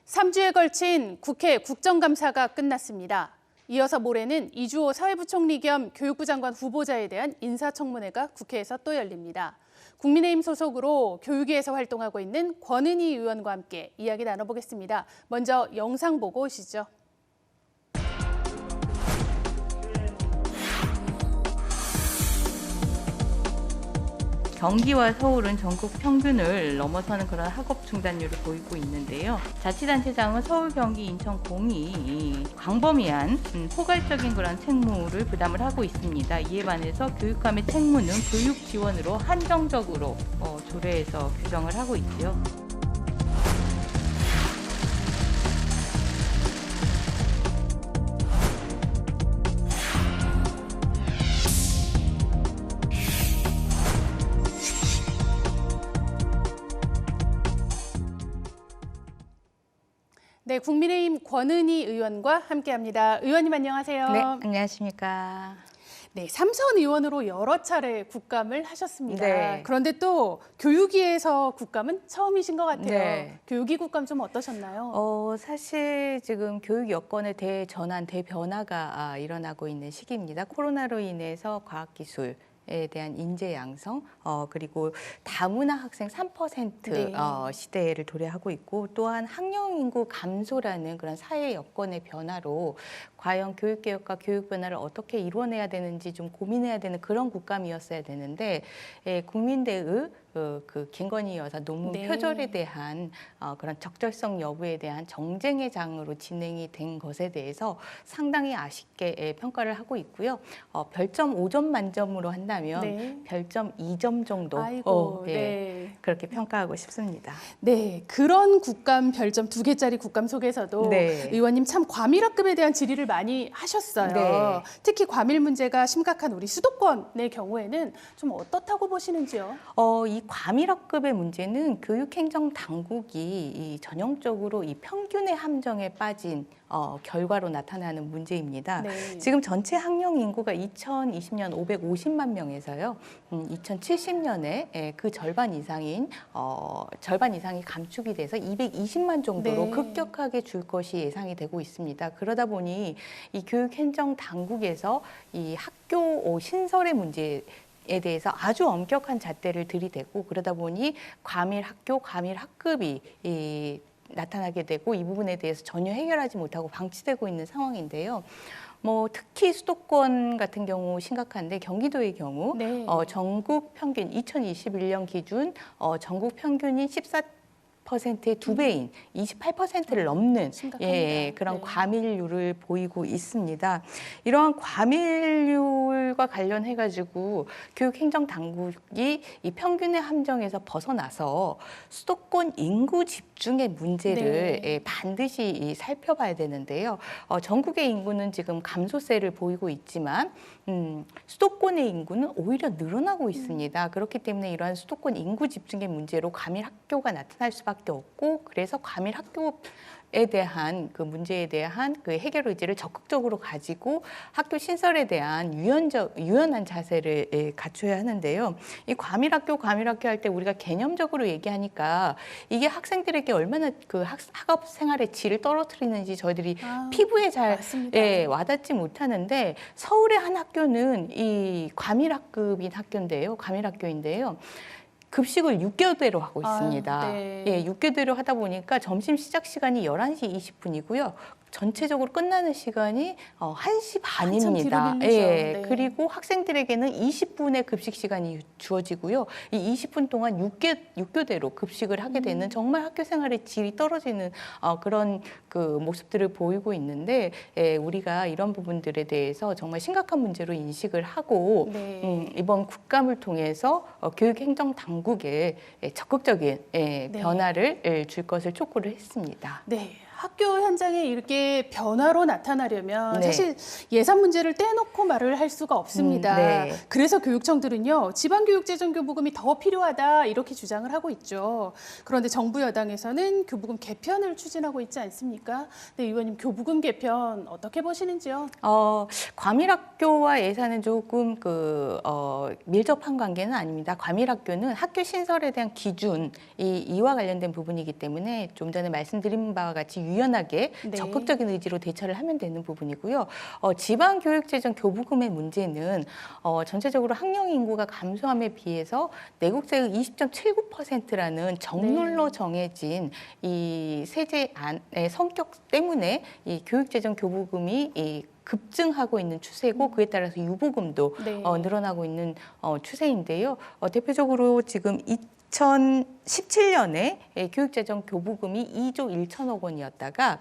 3주에 걸친 국회 국정감사가 끝났습니다. 이어서 모레는 이주호 사회부총리 겸 교육부 장관 후보자에 대한 인사청문회가 국회에서 또 열립니다. 국민의힘 소속으로 교육위에서 활동하고 있는 권은희 의원과 함께 이야기 나눠보겠습니다. 먼저 영상 보고 오시죠. 경기와 서울은 전국 평균을 넘어서는 그런 학업 중단율을 보이고 있는데요. 자치단체장은 서울, 경기, 인천, 공이 광범위한 포괄적인 그런 책무를 부담을 하고 있습니다. 이에 반해서 교육감의 책무는 교육 지원으로 한정적으로 조례에서 규정을 하고 있고요. 네, 국민의힘 권은희 의원과 함께합니다. 의원님 안녕하세요. 네, 안녕하십니까. 네, 삼선 의원으로 여러 차례 국감을 하셨습니다. 네. 그런데 또 교육위에서 국감은 처음이신 것 같아요. 네. 교육위 국감 좀 어떠셨나요? 사실 지금 교육 여건의 대전환, 대변화가 일어나고 있는 시기입니다. 코로나로 인해서 과학기술 에 대한 인재 양성, 그리고 다문화 학생 3% 네. 시대를 도래하고 있고, 또한 학령 인구 감소라는 그런 사회 여건의 변화로 과연 교육개혁과 교육 변화를 어떻게 이루어내야 되는지 좀 고민해야 되는 그런 국감이었어야 되는데, 국민대의 그 김건희 여사 논문 네. 표절에 대한 그런 적절성 여부에 대한 정쟁의 장으로 진행이 된 것에 대해서 상당히 아쉽게 평가를 하고 있고요. 별점 5점 만점으로 한다면 네. 별점 2점 정도 아이고, 예, 네. 그렇게 평가하고 싶습니다. 네, 그런 국감 별점 2개짜리 국감 속에서도 네. 의원님 참 과밀학급에 대한 질의를 많이 하셨어요. 네. 특히 과밀 문제가 심각한 우리 수도권의 경우에는 좀 어떻다고 보시는지요? 이 과밀학급의 문제는 교육행정 당국이 이 전형적으로 이 평균의 함정에 빠진 결과로 나타나는 문제입니다. 네. 지금 전체 학령 인구가 2020년 550만 명에서요, 2070년에 그 절반 이상이 감축이 돼서 220만 정도로 네. 급격하게 줄 것이 예상이 되고 있습니다. 그러다 보니 이 교육행정 당국에서 이 학교 신설의 문제에 대해서 아주 엄격한 잣대를 들이대고, 그러다 보니 과밀 학교, 과밀 학급이 나타나게 되고, 이 부분에 대해서 전혀 해결하지 못하고 방치되고 있는 상황인데요. 특히 수도권 같은 경우 심각한데, 경기도의 경우 네. 전국 평균 2021년 기준 전국 평균이 14%의 2배인 28%를 넘는 심각합니다. 그런 네. 과밀률을 보이고 있습니다. 이러한 과밀률과 관련해가지고 교육행정당국이 이 평균의 함정에서 벗어나서 수도권 인구 집중의 문제를 네. 반드시 살펴봐야 되는데요. 전국의 인구는 지금 감소세를 보이고 있지만 수도권의 인구는 오히려 늘어나고 있습니다. 그렇기 때문에 이러한 수도권 인구 집중의 문제로 과밀 학교가 나타날 수밖에 없고, 그래서 과밀 학교에 대한 그 문제에 대한 그 해결 의지를 적극적으로 가지고 학교 신설에 대한 유연한 자세를 갖춰야 하는데요. 이 과밀 학교 할 때 우리가 개념적으로 얘기하니까 이게 학생들에게 얼마나 그 학업 생활의 질을 떨어뜨리는지 저희들이 피부에 잘 맞습니다. 와닿지 못하는데, 서울의 한 학교는 이 과밀 학교인데요. 급식을 6교대로 하고 있습니다. 네. 6교대로 하다 보니까 점심 시작 시간이 11시 20분이고요. 전체적으로 끝나는 시간이 1시 반입니다. 한참 뒤로 밀리죠. 네. 그리고 학생들에게는 20분의 급식 시간이 주어지고요. 이 20분 동안 6교대로 급식을 하게 되는 정말 학교 생활의 질이 떨어지는 그런 그 모습들을 보이고 있는데, 우리가 이런 부분들에 대해서 정말 심각한 문제로 인식을 하고, 네. 이번 국감을 통해서 교육행정당국에 적극적인 변화를 줄 것을 촉구를 했습니다. 네, 학교 현장에 이렇게 변화로 나타나려면 네. 사실 예산 문제를 떼놓고 말을 할 수가 없습니다. 네. 그래서 교육청들은요, 지방교육재정교부금이 더 필요하다 이렇게 주장을 하고 있죠. 그런데 정부 여당에서는 교부금 개편을 추진하고 있지 않습니까? 네, 의원님 교부금 개편 어떻게 보시는지요? 과밀학교와 예산은 조금 밀접한 관계는 아닙니다. 과밀학교는 학교 신설에 대한 기준, 이와 관련된 부분이기 때문에 좀 전에 말씀드린 바와 같이 유연하게 네. 적극적인 의지로 대처를 하면 되는 부분이고요. 지방교육재정 교부금의 문제는 전체적으로 학령 인구가 감소함에 비해서 내국세의 20.79%라는 정률로 네. 정해진 이 세제안의 성격 때문에 이 교육재정 교부금이 급증하고 있는 추세고 그에 따라서 유보금도 네. 늘어나고 있는 추세인데요. 대표적으로 지금 2017년에 교육재정 교부금이 2조 1천억 원이었다가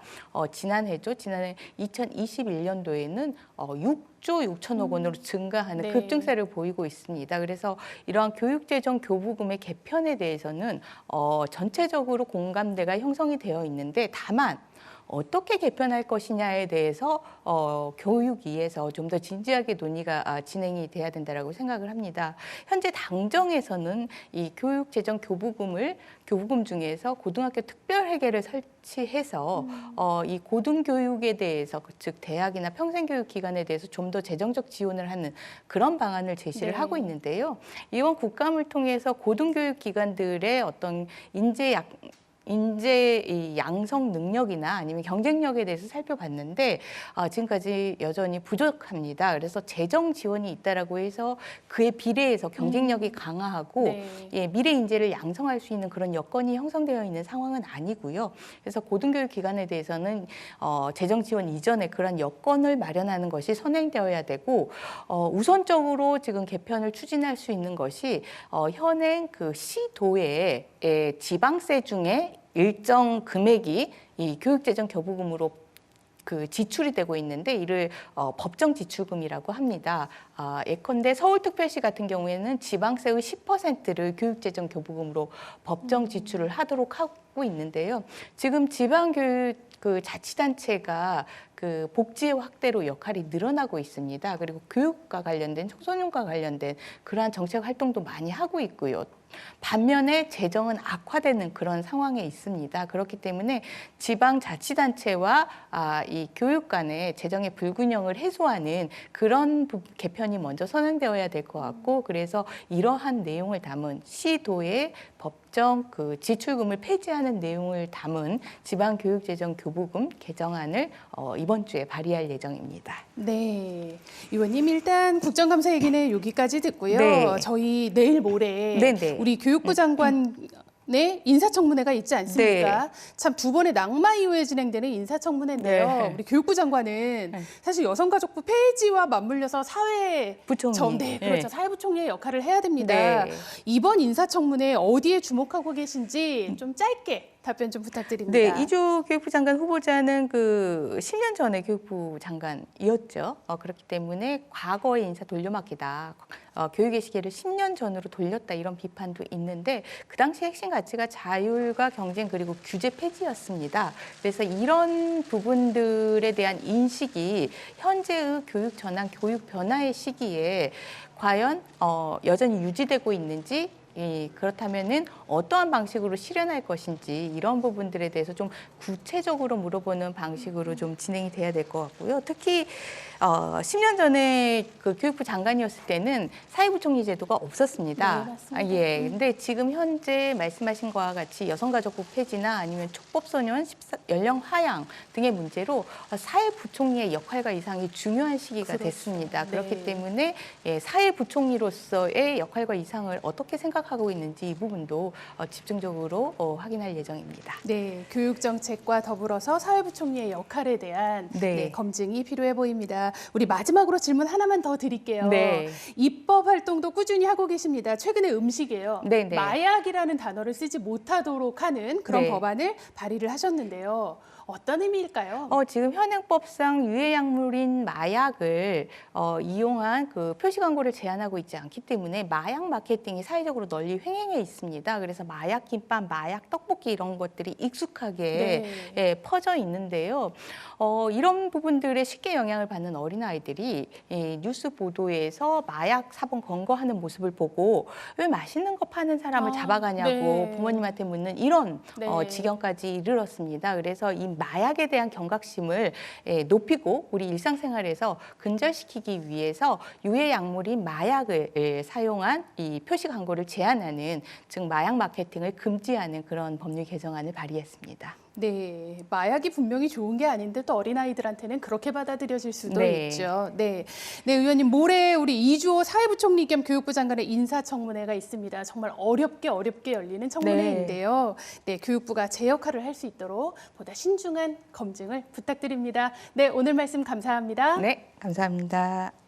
지난해 2021년도에는 6조 6천억 원으로 증가하는 네. 급증세를 보이고 있습니다. 그래서 이러한 교육재정 교부금의 개편에 대해서는 전체적으로 공감대가 형성이 되어 있는데 다만 어떻게 개편할 것이냐에 대해서 교육위에서 좀 더 진지하게 논의가 진행이 돼야 된다라고 생각을 합니다. 현재 당정에서는 이 교육재정 교부금 중에서 고등학교 특별회계를 설치해서 이 고등교육에 대해서 즉 대학이나 평생교육기관에 대해서 좀 더 재정적 지원을 하는 그런 방안을 제시를 네. 하고 있는데요. 이번 국감을 통해서 고등교육기관들의 어떤 인재 양성 능력이나 아니면 경쟁력에 대해서 살펴봤는데 지금까지 여전히 부족합니다. 그래서 재정 지원이 있다라고 해서 그에 비례해서 경쟁력이 강화하고 네. 미래 인재를 양성할 수 있는 그런 여건이 형성되어 있는 상황은 아니고요. 그래서 고등교육 기관에 대해서는 재정 지원 이전에 그런 여건을 마련하는 것이 선행되어야 되고 우선적으로 지금 개편을 추진할 수 있는 것이 현행 그 시도의 지방세 중에 일정 금액이 이 교육재정 교부금으로 지출이 되고 있는데 이를 법정 지출금이라고 합니다. 예컨대 서울특별시 같은 경우에는 지방세의 10%를 교육재정 교부금으로 법정 지출을 하도록 하고 있는데요. 지금 지방교육 자치단체가 복지의 확대로 역할이 늘어나고 있습니다. 그리고 교육과 관련된 청소년과 관련된 그러한 정책 활동도 많이 하고 있고요. 반면에 재정은 악화되는 그런 상황에 있습니다. 그렇기 때문에 지방자치단체와 이 교육 간의 재정의 불균형을 해소하는 그런 개편이 먼저 선행되어야 될 것 같고 그래서 이러한 내용을 담은 시도의 법정 지출금을 폐지하는 내용을 담은 지방교육재정 교부금 개정안을 이번 주에 발의할 예정입니다. 네, 의원님 일단 국정감사 얘기는 여기까지 듣고요. 네. 저희 내일 모레 네네. 우리 교육부 장관의 인사청문회가 있지 않습니까? 참 두 번의 낙마 이후에 진행되는 인사청문회인데요. 네. 우리 교육부 장관은 사실 여성가족부 폐지와 맞물려서 부총리. 네, 그렇죠. 사회부총리의 역할을 해야 됩니다. 네. 이번 인사청문회 어디에 주목하고 계신지 좀 짧게 답변 좀 부탁드립니다. 네, 이주 교육부 장관 후보자는 10년 전에 교육부 장관이었죠. 그렇기 때문에 과거의 인사 돌려막기다. 교육의 시계를 10년 전으로 돌렸다 이런 비판도 있는데 그 당시 핵심 가치가 자율과 경쟁 그리고 규제 폐지였습니다. 그래서 이런 부분들에 대한 인식이 현재의 교육 전환, 교육 변화의 시기에 과연 여전히 유지되고 있는지 그렇다면은 어떠한 방식으로 실현할 것인지 이런 부분들에 대해서 좀 구체적으로 물어보는 방식으로 좀 진행이 돼야 될 것 같고요. 특히 10년 전에 교육부 장관이었을 때는 사회부총리 제도가 없었습니다. 네, 맞습니다. 근데 지금 현재 말씀하신 것과 같이 여성가족부 폐지나 아니면 촉법소년 연령 하향 등의 문제로 사회부총리의 역할과 이상이 중요한 시기가 그렇죠. 됐습니다. 네. 그렇기 때문에 사회부총리로서의 역할과 이상을 어떻게 생각하고 있는지 이 부분도 집중적으로 확인할 예정입니다. 네, 교육정책과 더불어서 사회부총리의 역할에 대한 네. 검증이 필요해 보입니다. 우리 마지막으로 질문 하나만 더 드릴게요. 네. 입법 활동도 꾸준히 하고 계십니다. 최근에 음식에요. 네, 네. 마약이라는 단어를 쓰지 못하도록 하는 그런 네. 법안을 발의를 하셨는데요. 어떤 의미일까요? 지금 현행법상 유해약물인 마약을 이용한 표시 광고를 제한하고 있지 않기 때문에 마약 마케팅이 사회적으로 널리 횡행해 있습니다. 그래서 마약 김밥, 마약 떡볶이 이런 것들이 익숙하게 예, 퍼져 있는데요. 이런 부분들에 쉽게 영향을 받는 어린아이들이 뉴스 보도에서 마약 사본 검거하는 모습을 보고 왜 맛있는 거 파는 사람을 잡아가냐고 네. 부모님한테 묻는 이런 네. 지경까지 이르렀습니다. 그래서 이 마약에 대한 경각심을 높이고 우리 일상생활에서 근절시키기 위해서 유해 약물인 마약을 사용한 이 표시 광고를 제한하는, 즉 마약 마케팅을 금지하는 그런 법률 개정안을 발의했습니다. 네, 마약이 분명히 좋은 게 아닌데 또 어린아이들한테는 그렇게 받아들여질 수도 네. 있죠. 네, 의원님, 모레 우리 이주호 사회부총리 겸 교육부 장관의 인사청문회가 있습니다. 정말 어렵게 열리는 청문회인데요. 네, 교육부가 제 역할을 할 수 있도록 보다 신중한 검증을 부탁드립니다. 네, 오늘 말씀 감사합니다. 네, 감사합니다.